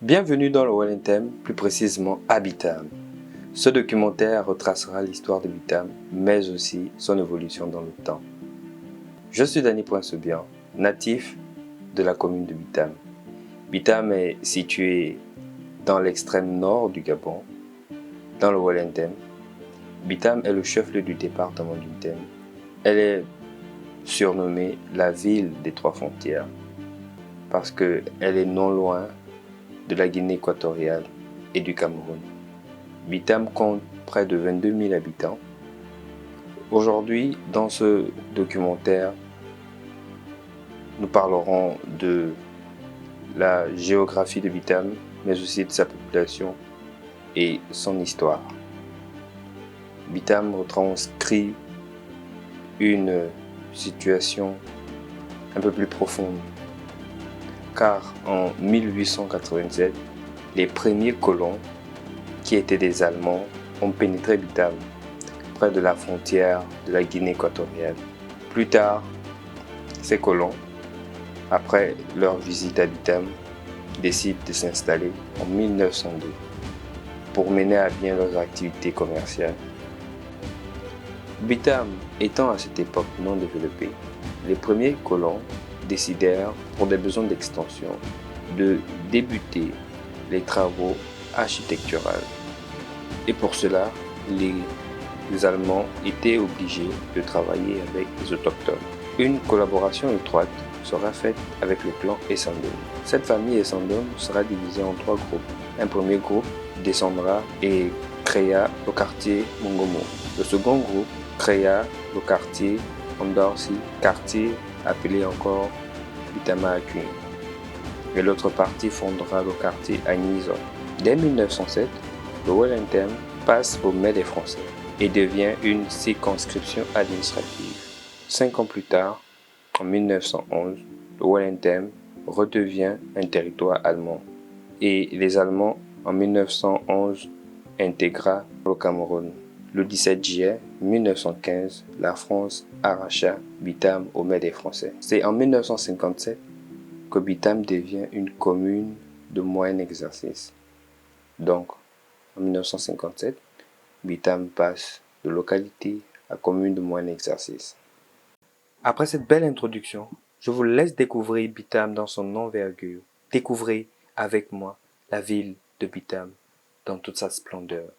Bienvenue dans le Wellington, plus précisément à Bitam. Ce documentaire retracera l'histoire de Bitam, mais aussi son évolution dans le temps. Je suis Dany Poincebian, natif de la commune de Bitam. Bitam est situé dans l'extrême nord du Gabon, dans le Wellington. Bitam est le chef-lieu du département du Bitam. Elle est surnommée la ville des trois frontières parce qu'elle est non loin de la Guinée équatoriale et du Cameroun. Bitam compte près de 22 000 habitants. Aujourd'hui, dans ce documentaire, nous parlerons de la géographie de Bitam, mais aussi de sa population et son histoire. Bitam retranscrit une situation un peu plus profonde, car en 1887, les premiers colons, qui étaient des Allemands, ont pénétré Bitam, près de la frontière de la Guinée équatoriale. Plus tard, ces colons, après leur visite à Bitam, décident de s'installer en 1902 pour mener à bien leurs activités commerciales. Bitam étant à cette époque non développée, les premiers colons décidèrent, pour des besoins d'extension, de débuter les travaux architecturaux. Et pour cela, les Allemands étaient obligés de travailler avec les autochtones. Une collaboration étroite sera faite avec le clan Essendon. Cette famille Essendon sera divisée en trois groupes. Un premier groupe descendra et créa le quartier Mongomo. Le second groupe créa le quartier Ondorsi, quartier appelé encore Bitama-Akun. Et l'autre partie fondera le quartier Agnizo. Dès 1907, le Wellington passe aux mains des Français et devient une circonscription administrative. 5 ans plus tard, en 1911, le Wellington redevient un territoire allemand et les Allemands, en 1911, intégra le Cameroun. Le 17 juillet 1915, la France arracha Bitam aux mains des Français. C'est en 1957 que Bitam devient une commune de moyen exercice. Donc, en 1957, Bitam passe de localité à commune de moyen exercice. Après cette belle introduction, je vous laisse découvrir Bitam dans son envergure. Découvrez avec moi la ville de Bitam dans toute sa splendeur.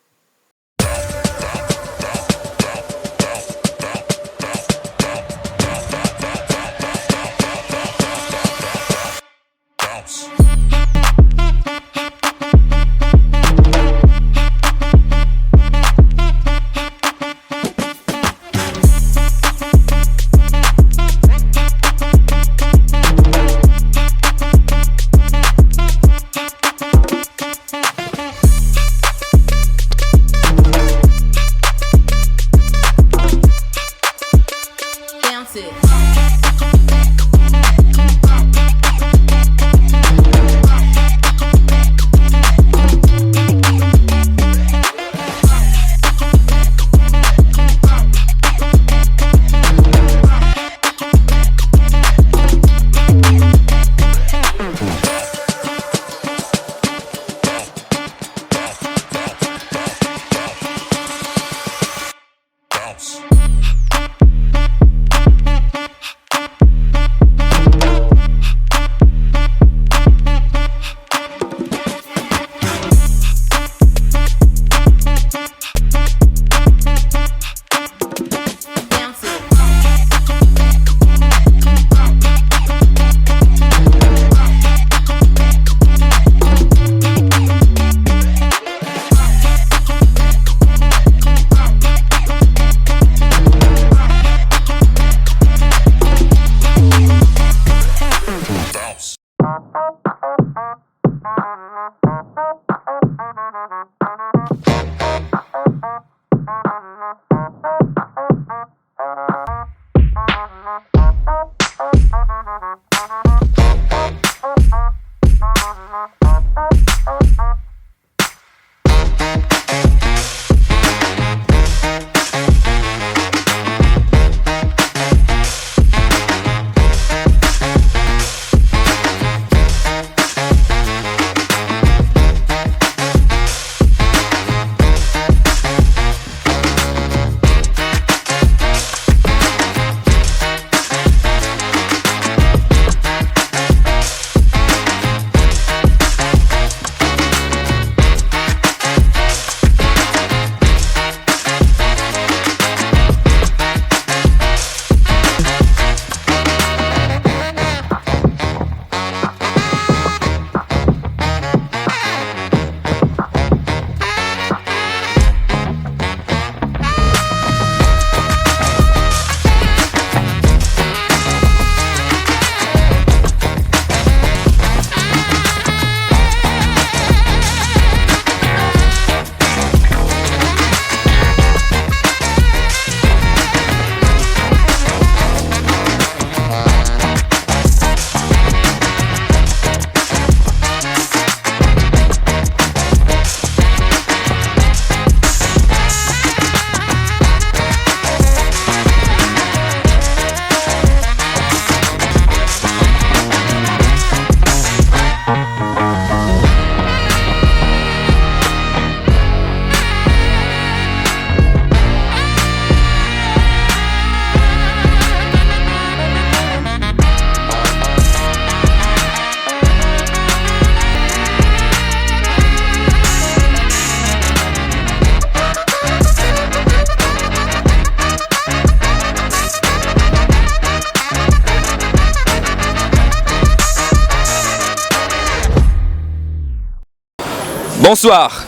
Bonsoir.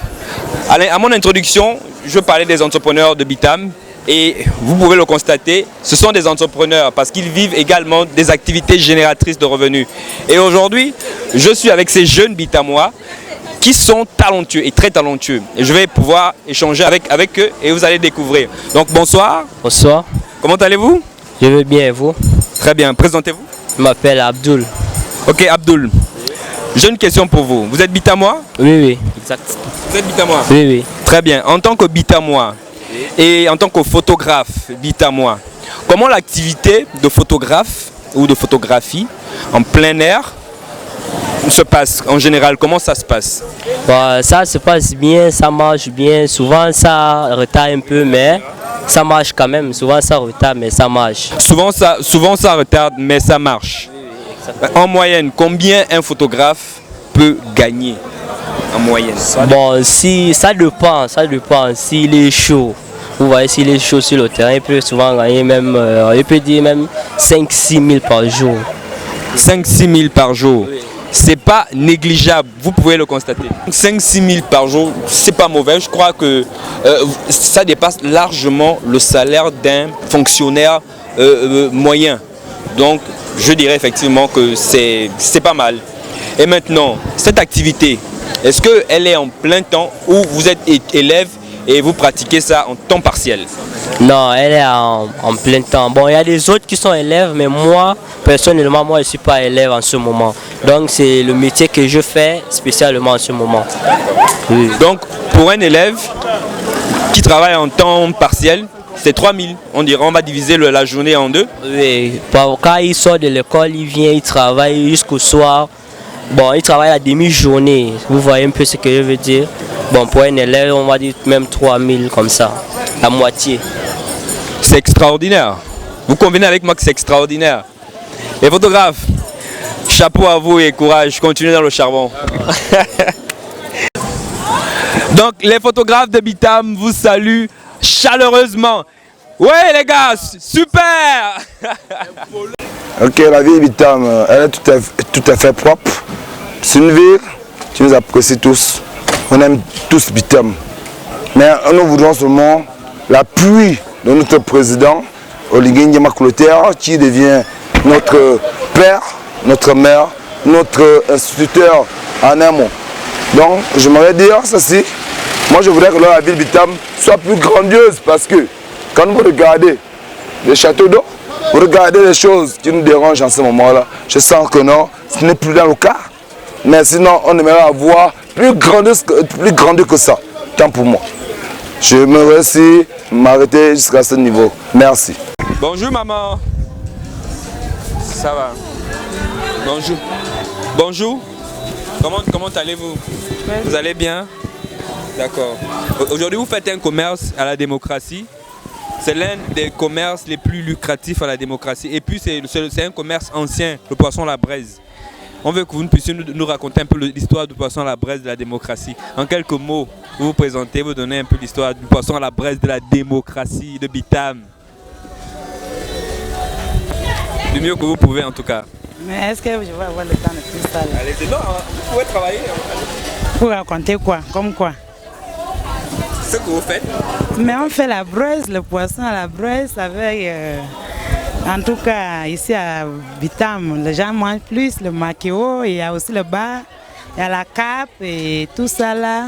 Allez, à mon introduction, je parlais des entrepreneurs de Bitam et vous pouvez le constater, ce sont des entrepreneurs parce qu'ils vivent également des activités génératrices de revenus. Et aujourd'hui, je suis avec ces jeunes Bitamois qui sont talentueux et très talentueux. Et je vais pouvoir échanger avec eux et vous allez découvrir. Donc bonsoir. Bonsoir. Comment allez-vous? Je vais bien et vous? Très bien. Présentez-vous. Je m'appelle Abdul. Ok, Abdul. J'ai une question pour vous. Vous êtes Bitamois? Oui, exact. Vous êtes Bitamois? Oui. Très bien. En tant que Bitamois et en tant que photographe Bitamois, comment l'activité de photographe ou de photographie en plein air se passe en général? Comment ça se passe? Bon, ça se passe bien, ça marche bien. Souvent ça retarde un peu, mais ça marche quand même. Souvent ça retarde, mais ça marche. Souvent ça retarde, mais ça marche. En moyenne, combien un photographe peut gagner en moyenne? Bon, si ça dépend. S'il est chaud, vous voyez, s'il est chaud sur le terrain, il peut souvent gagner même, il peut dire même 5-6 000 par jour. 5-6 000 par jour. Oui. C'est pas négligeable, vous pouvez le constater. 5-6 000 par jour, c'est pas mauvais. Je crois que ça dépasse largement le salaire d'un fonctionnaire moyen. Donc, je dirais effectivement que c'est pas mal. Et maintenant, cette activité, est-ce qu'elle est en plein temps ou vous êtes élève et vous pratiquez ça en temps partiel? Non, elle est en plein temps. Bon, il y a des autres qui sont élèves, mais moi, personnellement, je ne suis pas élève en ce moment. Donc, c'est le métier que je fais spécialement en ce moment. Oui. Donc, pour un élève qui travaille en temps partiel, c'est 3 000. On va diviser la journée en deux. Oui, quand il sort de l'école, il vient, il travaille jusqu'au soir. Bon, il travaille la demi-journée. Vous voyez un peu ce que je veux dire. Bon, pour un élève, on va dire même 3 000 comme ça, la moitié. C'est extraordinaire. Vous convenez avec moi que c'est extraordinaire. Les photographes, chapeau à vous et courage. Continuez dans le charbon. Donc, les photographes de Bitam vous saluent chaleureusement. Ouais les gars, super. Ok, la ville de Bitam, elle est tout à fait propre. C'est une ville qui nous apprécie tous. On aime tous Bitam. Mais nous voudrons seulement l'appui de notre président, Oligui Nguema Clotaire, qui devient notre père, notre mère, notre instituteur en un mot. Donc, j'aimerais dire ceci. Moi, je voudrais que la ville de Bitam soit plus grandiose parce que quand vous regardez les châteaux d'eau, vous regardez les choses qui nous dérangent en ce moment-là, je sens que non, ce n'est plus dans le cas. Mais sinon, on aimerait avoir plus grande que ça. Tant pour moi. Je me aussi m'arrêter jusqu'à ce niveau. Merci. Bonjour maman. Ça va? Bonjour. Bonjour. Comment allez-vous? Vous allez bien? D'accord. Aujourd'hui, vous faites un commerce à la démocratie. C'est l'un des commerces les plus lucratifs à la démocratie. Et puis, c'est un commerce ancien, le poisson à la braise. On veut que vous puissiez nous raconter un peu l'histoire du poisson à la braise de la démocratie. En quelques mots, vous vous présentez, vous donnez un peu l'histoire du poisson à la braise de la démocratie de Bitam. Du mieux que vous pouvez, en tout cas. Mais est-ce que je vais avoir le temps de tout ça? Allez, non, vous pouvez travailler. Pour raconter quoi? Comme quoi? Ce que vous faites? Mais on fait la braise, le poisson à la braise avec... en tout cas, ici à Bitam, les gens mangent plus le maquereau, il y a aussi le bar, il y a la cape et tout ça là,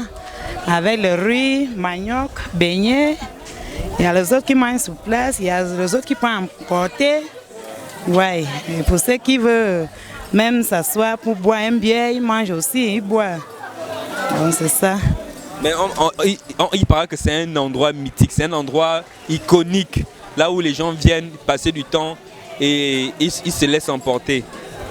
avec le riz, manioc, beignet. Il y a les autres qui mangent sur place, il y a les autres qui peuvent emporter. Ouais, et pour ceux qui veulent même s'asseoir pour boire un bière, ils mangent aussi, ils boivent. Donc c'est ça. Mais il paraît que c'est un endroit mythique, c'est un endroit iconique, là où les gens viennent passer du temps et ils se laissent emporter.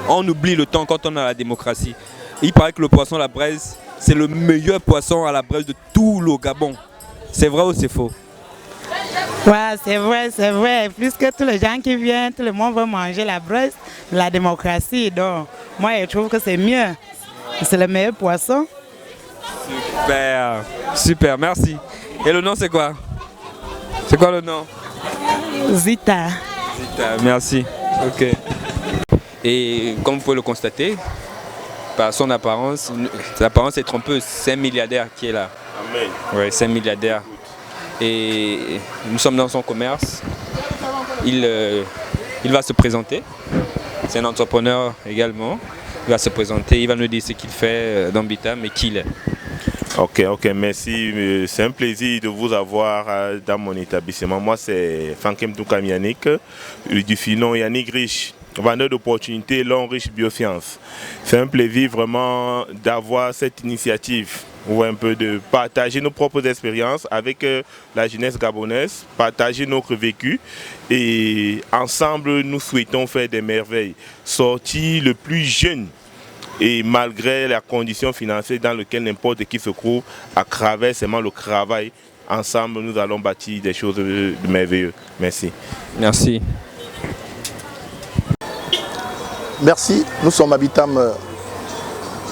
On oublie le temps quand on a la démocratie. Il paraît que le poisson à la braise, c'est le meilleur poisson à la braise de tout le Gabon. C'est vrai ou c'est faux? Ouais, c'est vrai. Plus que tous les gens qui viennent, tout le monde veut manger la braise, la démocratie. Donc, moi, je trouve que c'est mieux. C'est le meilleur poisson. Super, merci. Et le nom, c'est quoi? C'est quoi le nom? Zita. Zita, merci. Ok. Et comme vous pouvez le constater, par son apparence, l'apparence est trompeuse. C'est un milliardaire qui est là. Amen. Ouais, c'est un milliardaire. Et nous sommes dans son commerce. Il va se présenter. C'est un entrepreneur également. Il va se présenter, il va nous dire ce qu'il fait dans Bitam et qui il est. Ok, merci. C'est un plaisir de vous avoir dans mon établissement. Moi, c'est Fankem Toukam Yannick, du filon Yannick Riche, vendeur d'opportunités, l'homme riche biosciences. C'est un plaisir vraiment d'avoir cette initiative, un peu de partager nos propres expériences avec la jeunesse gabonaise, partager notre vécu et ensemble nous souhaitons faire des merveilles, sortir le plus jeune et malgré la condition financière dans laquelle n'importe qui se trouve, à travers seulement le travail, ensemble nous allons bâtir des choses merveilleuses. Merci. Merci. Merci, nous sommes à Bitam.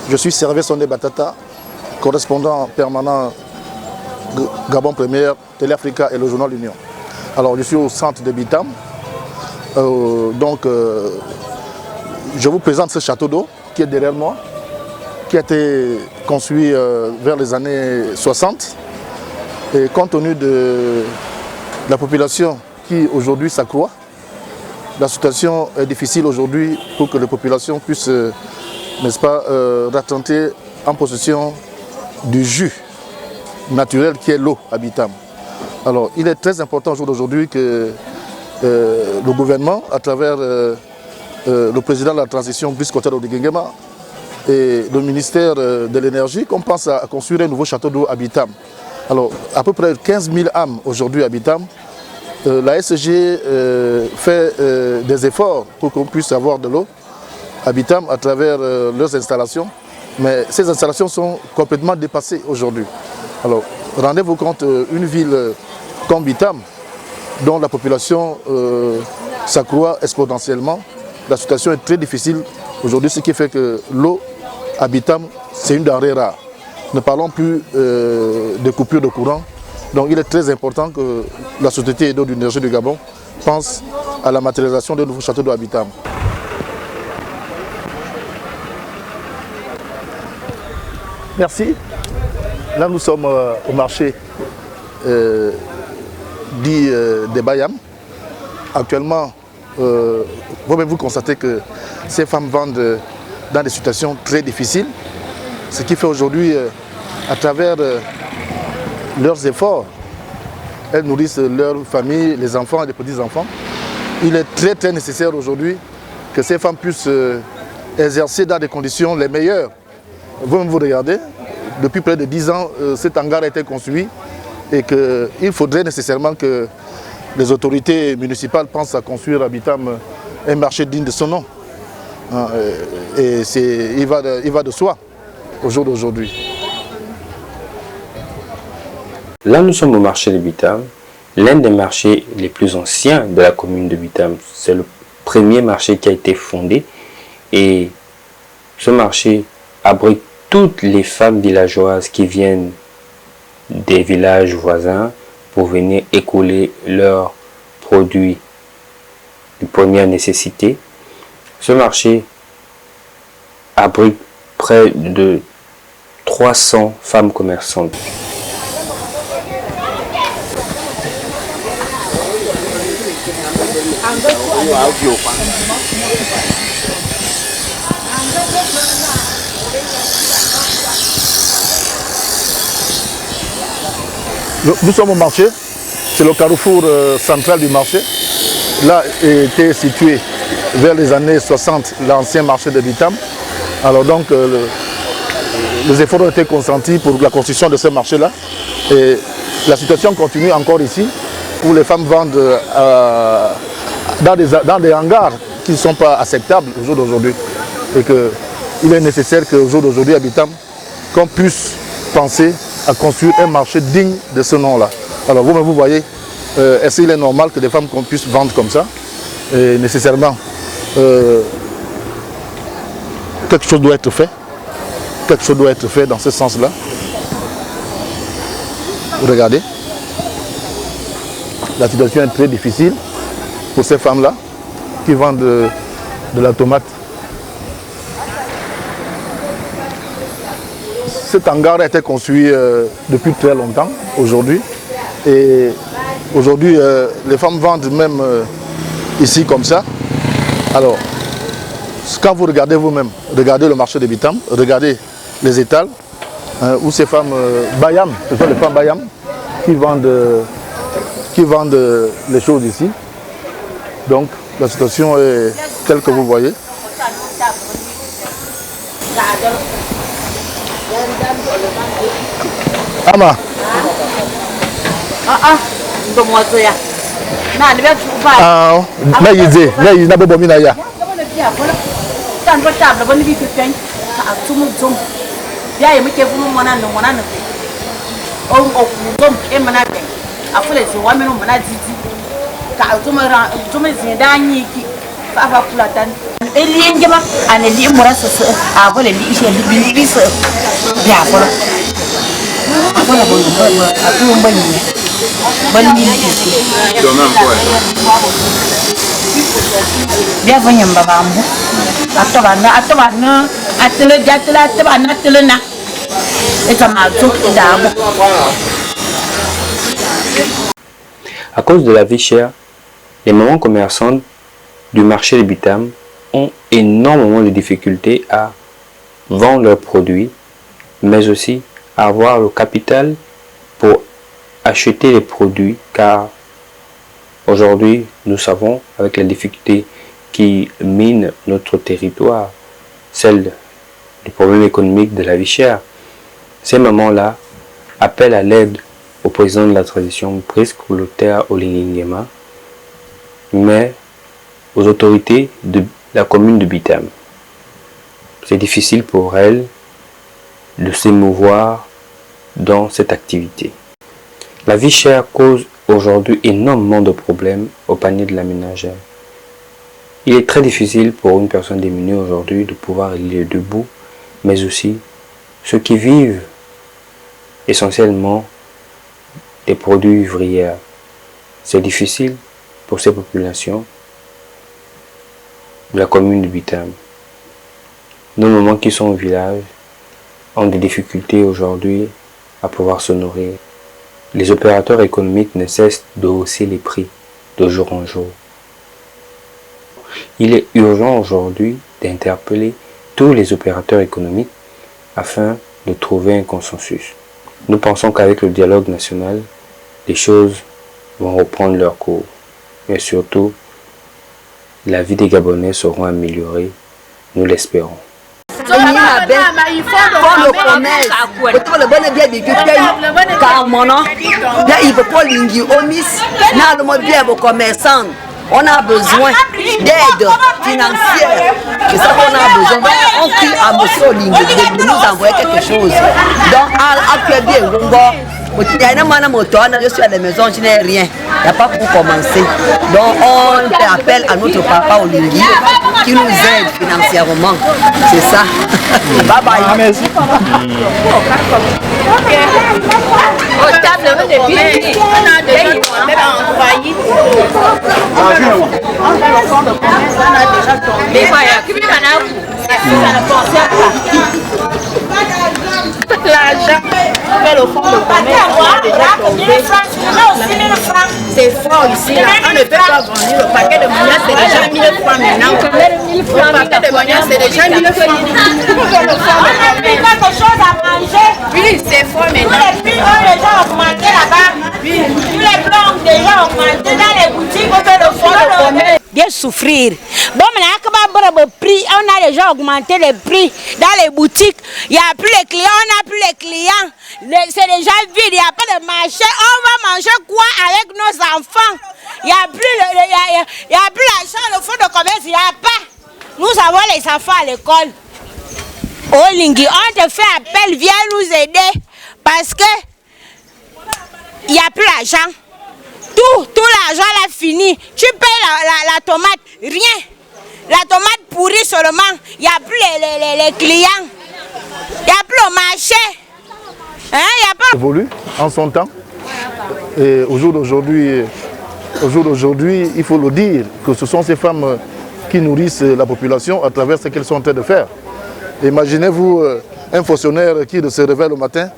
Je suis Servé Sondé Batata, correspondant permanent Gabon Première, Télé Africa et le journal L'Union. Alors je suis au centre de Bitam. Je vous présente ce château d'eau qui est derrière moi, qui a été construit vers les années 60. Et compte tenu de la population qui aujourd'hui s'accroît, la situation est difficile aujourd'hui pour que les populations puissent, n'est-ce pas, rattenter en possession du jus naturel qui est l'eau à Bitam. Alors il est très important aujourd'hui que le gouvernement, à travers le président de la transition, Brice Cotero de Guinguema, et le ministère de l'énergie, qu'on pense à construire un nouveau château d'eau à Bitam. Alors, à peu près 15 000 âmes aujourd'hui à Bitam. La SG fait des efforts pour qu'on puisse avoir de l'eau à Bitam à travers leurs installations. Mais ces installations sont complètement dépassées aujourd'hui. Alors, rendez-vous compte, une ville comme Bitam, dont la population s'accroît exponentiellement, la situation est très difficile aujourd'hui, ce qui fait que l'eau à Bitam, c'est une denrée rare. Ne parlons plus de coupures de courant. Donc il est très important que la Société d'eau d'énergie du Gabon pense à la matérialisation de nouveaux châteaux d'eau à Bitam. Merci. Là nous sommes au marché dit des Bayam. Actuellement, vous constatez que ces femmes vendent dans des situations très difficiles. Ce qui fait aujourd'hui, à travers leurs efforts, elles nourrissent leur famille, les enfants et les petits-enfants. Il est très très nécessaire aujourd'hui que ces femmes puissent exercer dans des conditions les meilleures. Vous-même vous regardez, depuis près de 10 ans, cet hangar a été construit et qu'il faudrait nécessairement que les autorités municipales pensent à construire à Bitam un marché digne de son nom. Et il va de soi au jour d'aujourd'hui. Là, nous sommes au marché de Bitam, l'un des marchés les plus anciens de la commune de Bitam. C'est le premier marché qui a été fondé et ce marché abrite toutes les femmes villageoises qui viennent des villages voisins pour venir écouler leurs produits de première nécessité. Ce marché abrite près de 300 femmes commerçantes. Nous sommes au marché, c'est le carrefour central du marché. Là était situé vers les années 60 l'ancien marché de Bitam. Alors donc les efforts ont été consentis pour la construction de ce marché-là. Et la situation continue encore ici, où les femmes vendent dans des hangars qui ne sont pas acceptables au jour d'aujourd'hui. Et qu'il est nécessaire qu'au jour d'aujourd'hui à Bitam, qu'on puisse penser à construire un marché digne de ce nom-là. Alors vous voyez, est-ce qu'il est normal que des femmes qu'on puisse vendre comme ça? Et nécessairement, quelque chose doit être fait. Quelque chose doit être fait dans ce sens-là. Regardez. La situation est très difficile pour ces femmes-là qui vendent de la tomate. cet hangar a été construit depuis très longtemps aujourd'hui. Et aujourd'hui, les femmes vendent même ici comme ça. Alors, quand vous regardez vous-même, regardez le marché de Bitam, regardez les étals, où ces femmes Bayam, ce sont les femmes Bayam qui vendent les choses ici. Donc, la situation est telle que vous voyez. Ama. À cause de la vie chère, les mamans commerçantes du marché de Bitam ont énormément de difficultés à vendre leurs produits, mais aussi à avoir le capital pour acheter les produits, car aujourd'hui, nous savons, avec les difficultés qui minent notre territoire, celle du problème économique de la vie chère, ces mamans-là appellent à l'aide au président de la transition, Brice Koulotea Olinguema, mais aux autorités de la commune de Bitam. C'est difficile pour elles de s'émouvoir dans cette activité. La vie chère cause aujourd'hui énormément de problèmes au panier de la ménagère. Il est très difficile pour une personne démunie aujourd'hui de pouvoir aller debout, mais aussi ceux qui vivent essentiellement des produits ouvriers. C'est difficile pour ces populations de la commune de Bitam. Nos mamans qui sont au village ont des difficultés aujourd'hui à pouvoir se nourrir. Les opérateurs économiques ne cessent de hausser les prix de jour en jour. Il est urgent aujourd'hui d'interpeller tous les opérateurs économiques afin de trouver un consensus. Nous pensons qu'avec le dialogue national, les choses vont reprendre leur cours. Mais surtout, la vie des Gabonais sera améliorée, nous l'espérons. On a besoin d'aide financière. C'est ça qu'on a besoin. On crie à M. Olingue de nous envoyer quelque chose. Donc, actuellement, je suis à la maison, je n'ai rien. Il n'y a pas pour commencer. Donc, on fait appel à notre papa Olingue qui nous aide financièrement. C'est ça. Bye bye. Merci. L'argent fait le fond de commerce, on a déjà tombé. C'est fort ici, là. On ne peut pas vendre le paquet de moyens, c'est déjà 1000 francs maintenant. Le paquet de moyens, c'est déjà 1000 francs. Quelque chose à manger. Oui, c'est fort maintenant. Tous les prix ont déjà augmenté là-bas. Oui. Tous les plans ont déjà augmenté dans les boutiques, on fait le fond de commerce. Bien souffrir. Bon, maintenant, on a déjà augmenté les prix dans les boutiques. Il n'y a plus les clients, on n'a plus les clients. C'est déjà vide, il n'y a pas de marché. On va manger quoi avec nos enfants? Il n'y a plus l'argent, le fonds de commerce, il n'y a pas. Nous avons les enfants à l'école. Oh Lingui, on te fait appel, viens nous aider. Parce que il n'y a plus l'argent. Tout l'argent là fini. Tu payes la tomate, rien. La tomate pourrie seulement. Il n'y a plus les clients. Il n'y a plus le marché. Hein, y a pas... évolue en son temps. Et au jour d'aujourd'hui, il faut le dire, que ce sont ces femmes qui nourrissent la population à travers ce qu'elles sont en train de faire. Imaginez-vous Un fonctionnaire qui se réveille le matin,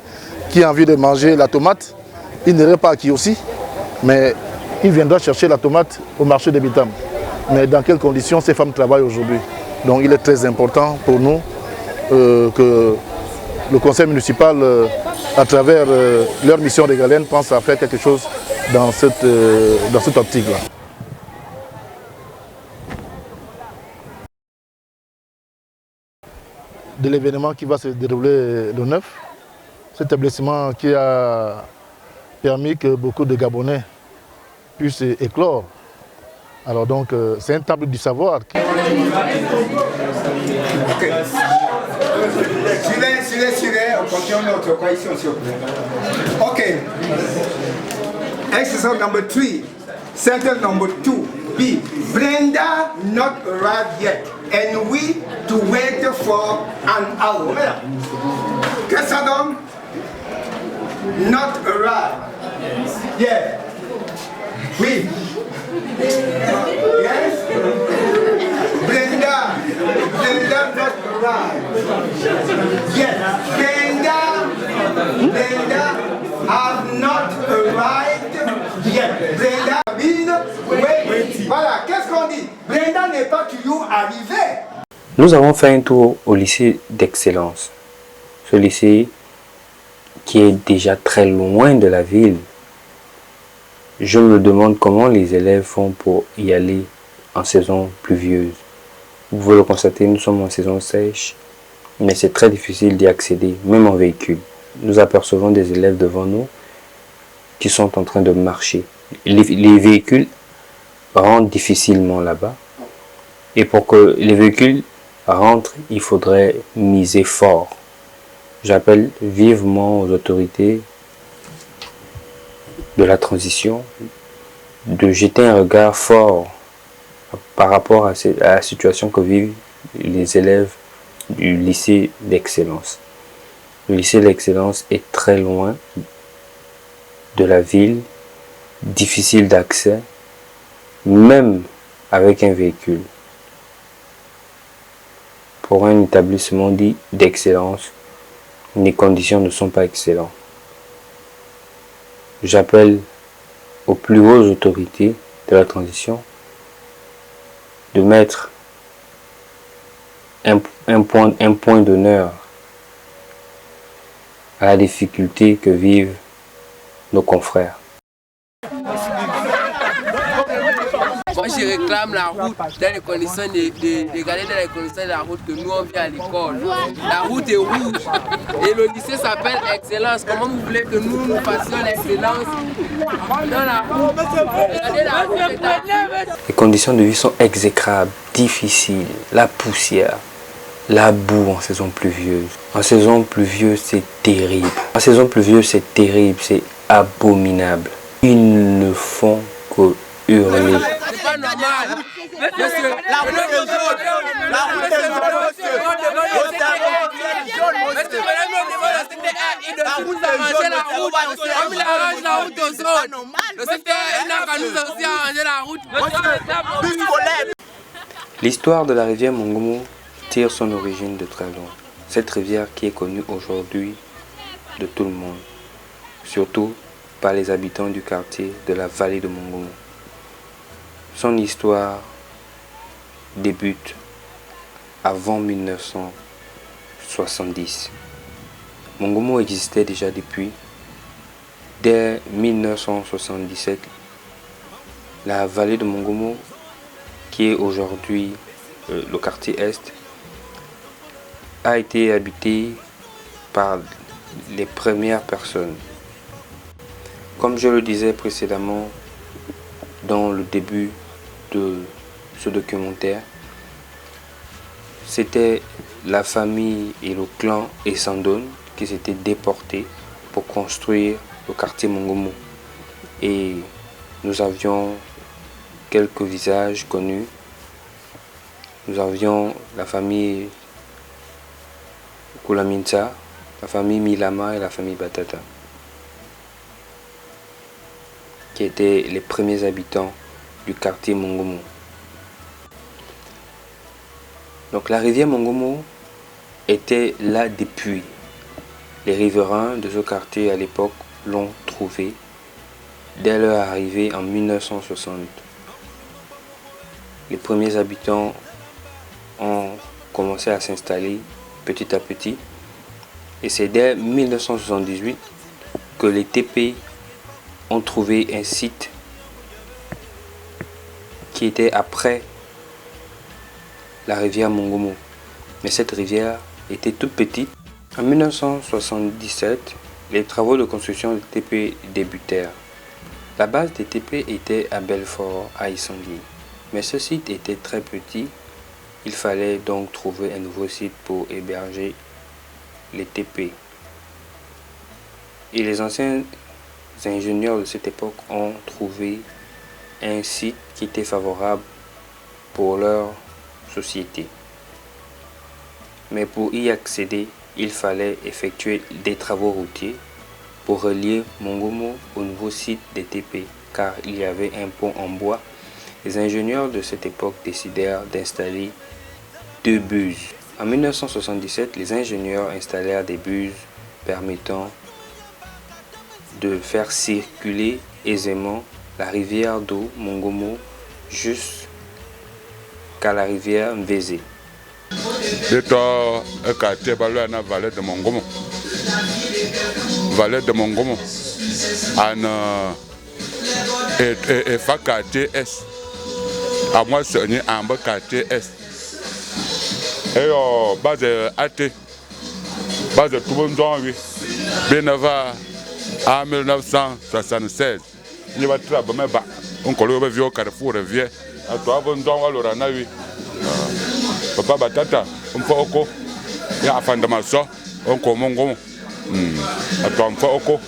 qui a envie de manger la tomate, il n'irait pas à Kiossi, mais il viendra chercher la tomate au marché de Bitam. Mais dans quelles conditions ces femmes travaillent aujourd'hui? Donc il est très important pour nous que le conseil municipal, à travers leur mission régalienne, pense à faire quelque chose dans cette optique-là. De l'événement qui va se dérouler le 9, cet établissement qui a permis que beaucoup de Gabonais puissent éclore. Alors donc, c'est un temple du savoir. Suivez, on continue notre coalition, s'il vous plaît. Ok. Exercise number 3. Sentence number 2. B. Brenda not arrived yet, and we to wait for an hour. Qu'est-ce que ça donne? Not arrived. Yeah. Oui. Yes. Brenda not arrived. Yes. Brenda have not arrived yet. Brenda wait. Voilà, qu'est-ce qu'on dit? Brenda n'est pas toujours arrivée. Nous avons fait un tour au lycée d'excellence. Ce lycée qui est déjà très loin de la ville. Je me demande comment les élèves font pour y aller en saison pluvieuse. Vous pouvez le constater, nous sommes en saison sèche, mais c'est très difficile d'y accéder, même en véhicule. Nous apercevons des élèves devant nous qui sont en train de marcher. Les véhicules rentrent difficilement là-bas. Et pour que les véhicules rentrent, il faudrait miser fort. J'appelle vivement aux autorités de la transition de jeter un regard fort par rapport à la situation que vivent les élèves du lycée d'excellence. Le lycée d'excellence est très loin de la ville, difficile d'accès, même avec un véhicule. Pour un établissement dit d'excellence, les conditions ne sont pas excellentes. J'appelle aux plus hautes autorités de la transition de mettre un point d'honneur à la difficulté que vivent nos confrères. Moi, je réclame la route dans les conditions de garder dans les conditions de la route que nous on vit à l'école. La route est rouge et le lycée s'appelle Excellence. Comment vous voulez que nous fassions l'excellence dans la route? Regardez la route. Les conditions de vie sont exécrables, difficiles. La poussière, la boue en saison pluvieuse. En saison pluvieuse, c'est terrible. En saison pluvieuse, c'est terrible, c'est abominable. Ils ne font que hurler. C'est pas normal. Monsieur, la route est jaune. La route est jaune. L'histoire de la rivière Mongomo tire son origine de très loin. Cette rivière qui est connue aujourd'hui de tout le monde, surtout par les habitants du quartier de la vallée de Mongomo. Son histoire débute avant 1970. Mongomo existait déjà dès 1977. La vallée de Mongomo, qui est aujourd'hui le quartier Est, a été habitée par les premières personnes. Comme je le disais précédemment dans le début de ce documentaire, c'était la famille et le clan Essandon qui s'étaient déportés pour construire le quartier Mongomo. Et nous avions quelques visages connus. Nous avions la famille Kulaminsa, la famille Milama et la famille Batata, qui étaient les premiers habitants du quartier Mongomo. Donc la rivière Mongomo était là depuis. Les riverains de ce quartier à l'époque l'ont trouvé dès leur arrivée en 1960. Les premiers habitants ont commencé à s'installer petit à petit et c'est dès 1978 que les TP ont trouvé un site qui était après la rivière Mongomo. Mais cette rivière était toute petite. En 1977, les travaux de construction des TP débutèrent. La base des TP était à Belfort, à Issangui. Mais ce site était très petit. Il fallait donc trouver un nouveau site pour héberger les TP. Et les anciens ingénieurs de cette époque ont trouvé un site qui était favorable pour leur société. Mais pour y accéder, il fallait effectuer des travaux routiers pour relier Mongomo au nouveau site des TP, car il y avait un pont en bois. Les ingénieurs de cette époque décidèrent d'installer 2 buses. En 1977, les ingénieurs installèrent des buses permettant de faire circuler aisément la rivière d'eau Mongomo jusqu'à la rivière Mvézé. Le quartier de la vallée de Mongomo. Vallée de Mongomo. Et fa quartier est. À moi, c'est un quartier est. Et base AT. Base de tout le monde, oui. Benava en 1976. Il va travailler, on collait au vieux carrefour, vieux. À toi, bon, on va le ranaï. Papa Batata, on fait oko. Il y a un fan de ma soeur, on commence. Attends, on fait oko.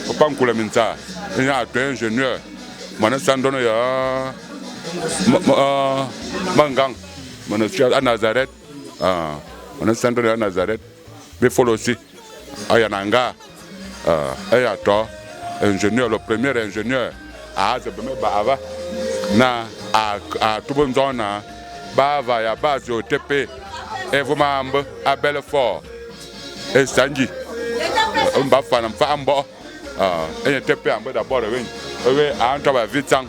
Papa, on coule minta. Il y a un ingénieur. Mon sandon, il y a Mangang. Mon chef à Nazareth. Mon sandon à Nazareth. Mais faut aussi. Ayananga. Il y a toi, ingénieur, le premier ingénieur. Ah, c'est le premier Bava. Na à tout bon zone bava ya base au TP et vous m'ambe à Belfort et Sanji on va faire un fambo et TP ambe d'abord oui en va vite sang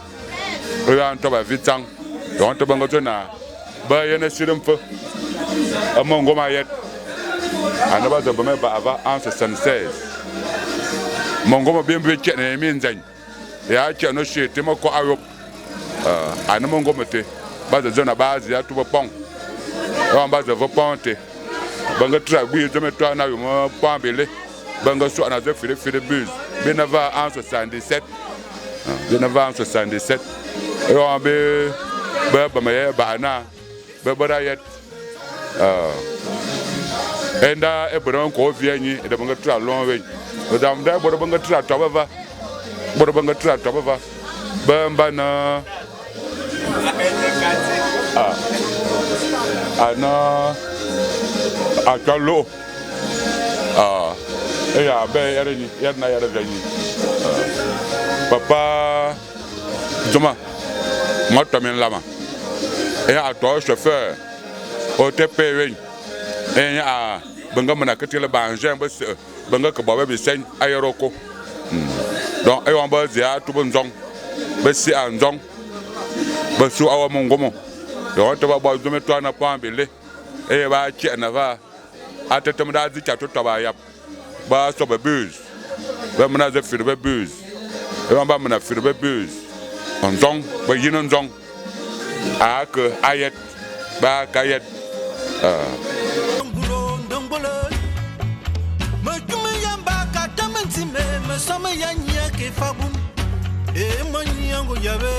oui en va vite sang donc te bango na ba yene sirum fe amongo mayet anaba de bame bava en 76 mongo bien bien tene min zany ya tene chete mo ko ayop ana mongo mete base zona base ya tuba pong on base de ponte banga tragui de mettre na yo pont belé banga so na ze file bus benava en 77 benava en 77 et on be ba maye ba na be barayet enda e bron ko vieni de banga tra long we dam da bo banga tra to ba bo banga tra to ba bamba na ana akalo e ya be yare ni yarna yare gani papa Joma moto men lama e ya to chauffeur o TP wen e ya banga mana ketele bangem ba banga ko ba be sen ayeroko donc e on ba zia tu bon zong ba si an zong ba su awa Mongomo donc to ba ba zo meto na pambele e ba chi na va atetem da zi cha to ba yap ba so ba bus ba mana ze fir ba bus e ba mana fir ba bus on zong ba yin zong a que ayet ba kayet me sama ya nya ke fabun e manyango yabe